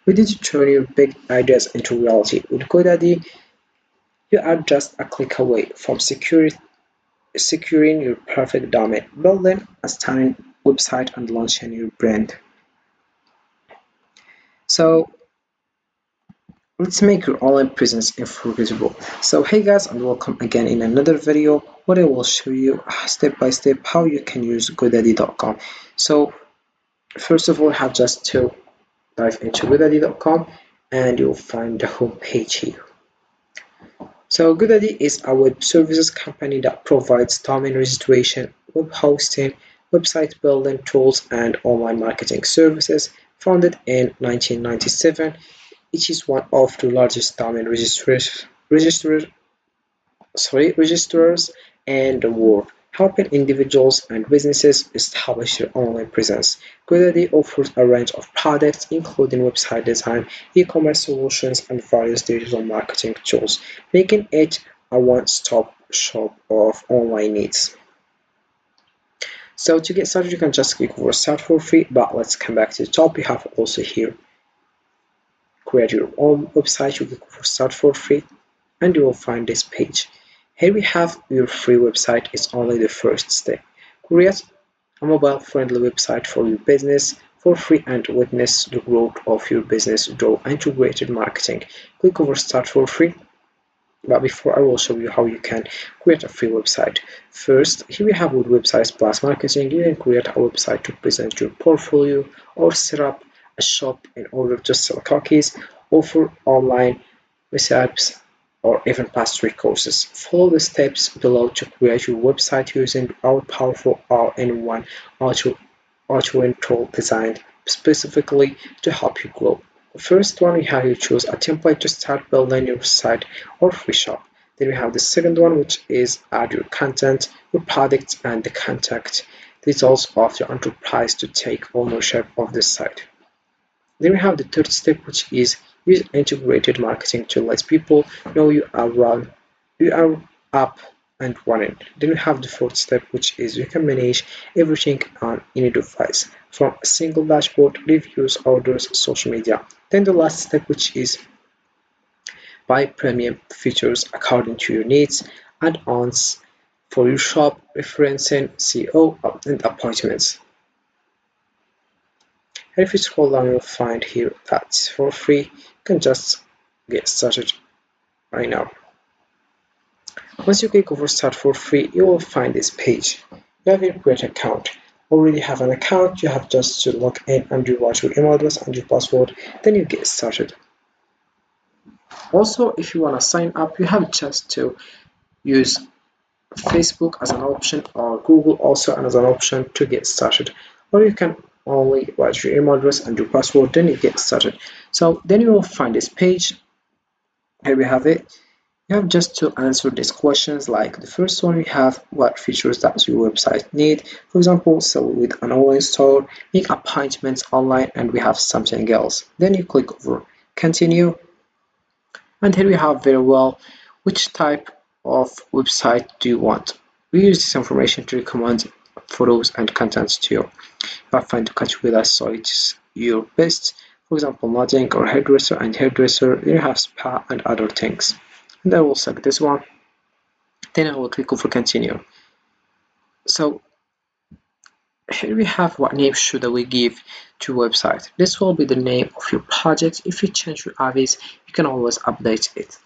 ready to turn your big ideas into reality. With GoDaddy, you are just a click away from securing your perfect domain, building a stunning website, and launching your brand. So let's make your online presence unforgettable. So hey guys, and welcome again in another video where I will show you step by step how you can use GoDaddy.com. So first of all, you have just to dive into GoDaddy.com and you'll find the home page here. So GoDaddy is a web services company that provides domain registration, web hosting, website building tools, and online marketing services. Founded in 1997, it is one of the largest domain registrars in the world, helping individuals and businesses establish their online presence. GoDaddy offers a range of products, including website design, e-commerce solutions, and various digital marketing tools, making it a one-stop shop of online needs. So to get started, you can just click over Start for free, but let's come back to the top. You have also here create your own website. You click over Start for free, and you will find this page. Here we have your free website. It's only the first step. Create a mobile-friendly website for your business for free and witness the growth of your business through integrated marketing. Click over Start for free. But before, I will show you how you can create a free website. First, here we have with Websites Plus Marketing. You can create a website to present your portfolio or set up a shop in order to sell cookies, offer online recipes, or even pass through courses. Follow the steps below to create your website using our powerful all-in-one authoring tool designed specifically to help you grow. The first one, we have you choose a template to start building your site or free shop. Then we have the second one, which is add your content, your products, and the contact details of your enterprise to take ownership of the site. Then we have the third step, which is use integrated marketing to let people know you are up and running. Then we have the fourth step, which is you can manage everything on any device from a single dashboard, reviews, orders, social media. Then the last step, which is buy premium features according to your needs, add-ons for your shop, referencing, SEO, and appointments. And if you scroll down, you'll find here that's for free. You can just get started right now. Once you click over Start for free, you will find this page. You have your create account. Already have an account, you have just to log in and you write your email address and your password, then you get started. Also, if you want to sign up, you have just to use Facebook as an option or Google also as an option to get started, or you can only write your email address and your password, then you get started. So then you will find this page. Here we have it. You have just to answer these questions, like the first one, we have what features does your website need. For example, sell with an online store, make appointments online, and we have something else. Then you click over continue, and here we have very well which type of website do you want. We use this information to recommend photos and contents to you. If I find a category that suits your best, for example, modeling or hairdresser and hairdresser, you have spa and other things. And I will select this one. Then I will click over continue. So here we have what name should we give to website. This will be the name of your project. If you change your address, you can always update it.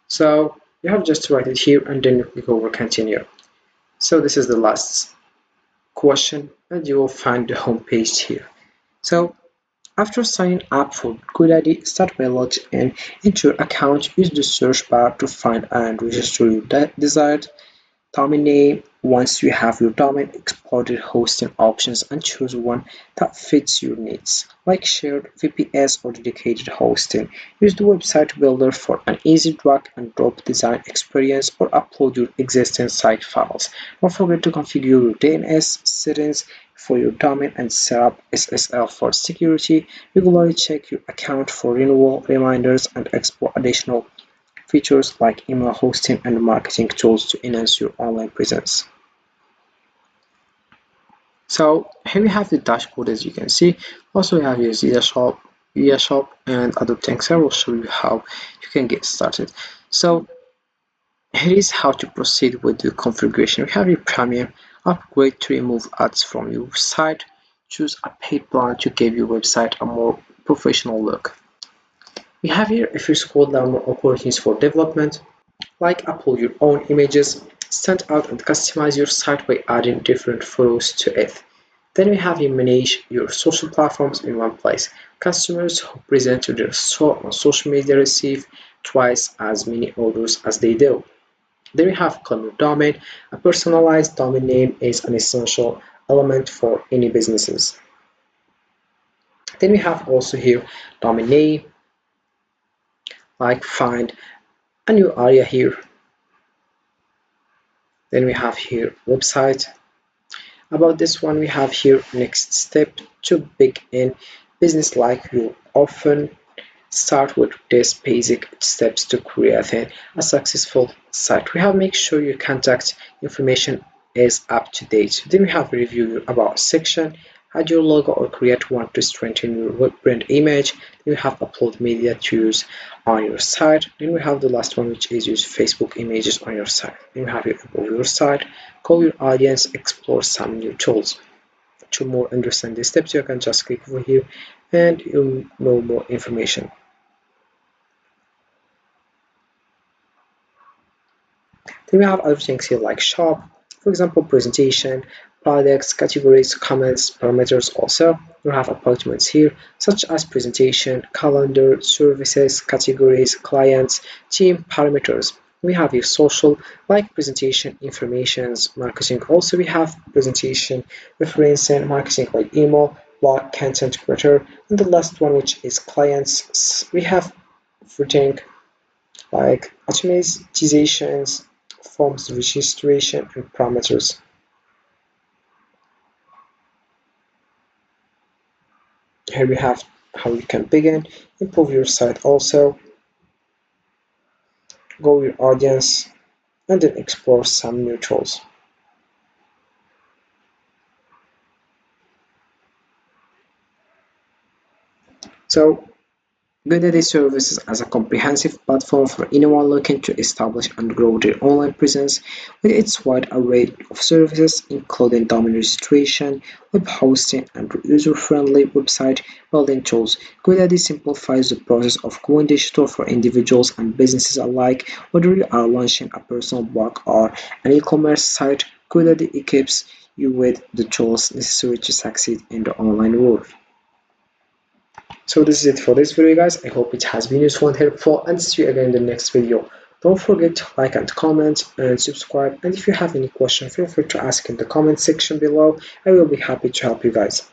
So you have just to write it here and then you click over continue. So this is the last question and you will find the home page here. So after signing up for GoDaddy, start by logging in into your account. Use the search bar to find and register your desired domain name. Once you have your domain, explore the hosting options and choose one that fits your needs, like shared, VPS, or dedicated hosting. Use the website builder for an easy drag and drop design experience or upload your existing site files. Don't forget to configure your DNS settings for your domain and set up SSL for security. Regularly check your account for renewal reminders and explore additional features like email hosting and marketing tools to enhance your online presence. So here we have the dashboard as you can see. Also we have your Zia Shop and other things. I will show you how you can get started. So here is how to proceed with the configuration. We have your premium, upgrade to remove ads from your site, choose a paid plan to give your website a more professional look. We have here, if you scroll down, more opportunities for development, like upload your own images, stand out and customize your site by adding different photos to it. Then we have you manage your social platforms in one place. Customers who present to their store on social media receive twice as many orders as they do. Then we have color domain. A personalized domain name is an essential element for any businesses. Then we have also here domain name, like find a new area here. Then we have here website. About this one, we have here next step to begin business, like you often start with these basic steps to create a successful site. We have make sure your contact information is up to date. Then we have review your about section, add your logo or create one to strengthen your web brand image. Then we have upload media to use on your site. Then we have the last one, which is use Facebook images on your site. Then we have your about your site, call your audience, explore some new tools. To more understand the steps, you can just click over here and you'll know more information. Then we have other things here like shop, for example, presentation, products, categories, comments, parameters. Also, we have appointments here, such as presentation, calendar, services, categories, clients, team, parameters. We have your social, like presentation, informations, marketing. Also, we have presentation, reference, and marketing like email, blog, content creator. And the last one, which is clients, we have everything like automatizations, forms registration, and parameters. Here we have how you can begin, improve your site also, go your audience, and then explore some new tools. So GoDaddy services as a comprehensive platform for anyone looking to establish and grow their online presence with its wide array of services, including domain registration, web hosting, and user-friendly website building tools. GoDaddy simplifies the process of going digital for individuals and businesses alike. Whether you are launching a personal blog or an e-commerce site, GoDaddy equips you with the tools necessary to succeed in the online world. So this is it for this video guys. I hope it has been useful and helpful, and see you again in the next video. Don't forget to like and comment and subscribe, and if you have any question, feel free to ask in the comment section below. I will be happy to help you guys.